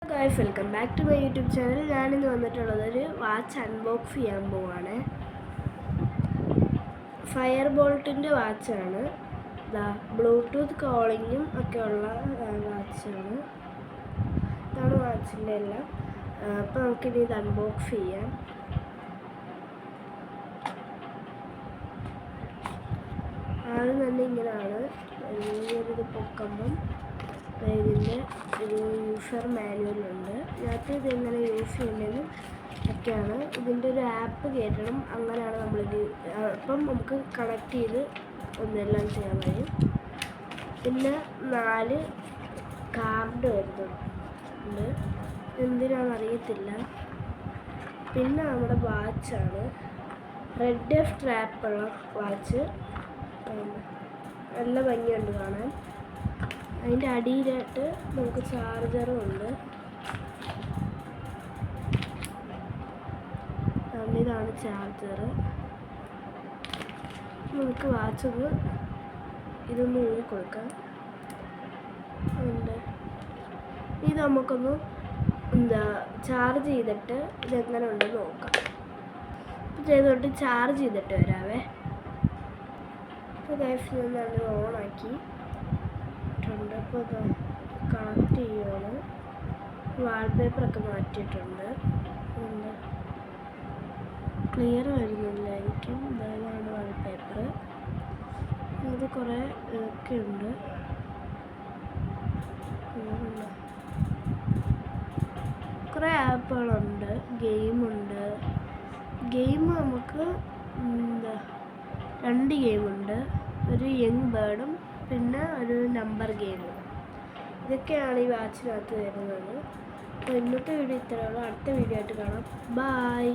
Guys, welcome back to my YouTube channel. ഞാനിന്ന് വന്നിട്ടുള്ളത് ഒരു വാച്ച് അൺബോക്സ് ചെയ്യാൻ പോവാണ്. ഫയർ ബോൾട്ടിൻ്റെ വാച്ചാണ്. ബ്ലൂടൂത്ത് കോളിങ്ങും ഒക്കെ ഉള്ള വാച്ചാണ്. ഇതാണ് വാച്ചിൻ്റെ എല്ലാം. അപ്പോൾ നമുക്കിനി ഇത് അൺബോക്സ് ചെയ്യാം. ആദ്യം തന്നെ ഇങ്ങനെയാണ്. ഇത് പൊക്കുമ്പം ഇതിൻ്റെ ഒരു യൂസർ മാനുവലുണ്ട്. ഇതിനകത്ത് ഇതെങ്ങനെ യൂസ് ചെയ്യുന്നതെന്ന് ഒക്കെയാണ്. ഇതിൻ്റെ ഒരു ആപ്പ് കയറ്റണം. അങ്ങനെയാണ് നമ്മളിത്. അപ്പം നമുക്ക് കണക്ട് ചെയ്ത് ഒന്നെല്ലാം ചെയ്യാൻ കഴിയും. പിന്നെ 4 കാർഡ് വരുന്നുണ്ട്. എന്തിനാണെന്നറിയത്തില്ല. പിന്നെ നമ്മുടെ വാച്ചാണ്. Red സ്ട്രാപ്പുള്ള watch. നല്ല ഭംഗിയുണ്ട് കാണാൻ. അതിൻ്റെ അടിയിലായിട്ട് നമുക്ക് ചാർജറും ഉണ്ട്. ഇതാണ് ചാർജർ. നമുക്ക് വാച്ചൊന്ന് ഇതൊന്ന് ഊരി കൊടുക്കാം. ഇത് നമുക്കൊന്ന് ചാർജ് ചെയ്തിട്ട് ഇതെങ്ങനെ ഉണ്ടെന്ന് നോക്കാം. ചെയ്തോട്ട് ചാർജ് ചെയ്തിട്ട് വരാവേ. ഇപ്പോൾ ഗൈസ് നല്ല ഓണാക്കി ണ്ട്. അപ്പോൾ കണക്ട് ചെയ്യുകയാണ്. വാൾപേപ്പറൊക്കെ മാറ്റിയിട്ടുണ്ട്. ക്ലിയർ വരുന്നില്ലായിരിക്കും. ഇതാണ് വാൾപേപ്പർ. ഇത് കുറേ ഒക്കെ ഉണ്ട്. കുറേ ആപ്പുകളുണ്ട്. ഗെയിമുണ്ട്. ഗെയിം നമുക്ക് 2 ഗെയിമുണ്ട്. ഒരു യങ് ബേർഡും പിന്നെ ഒരു നമ്പർ ഗെയിമും. ഇതൊക്കെയാണ് ഈ വാച്ചിനകത്ത് വരുന്നത്. അപ്പോൾ ഇന്നത്തെ വീഡിയോ ഇത്രയുള്ളൂ. അടുത്ത വീഡിയോ ആയിട്ട് കാണാം. ബൈ.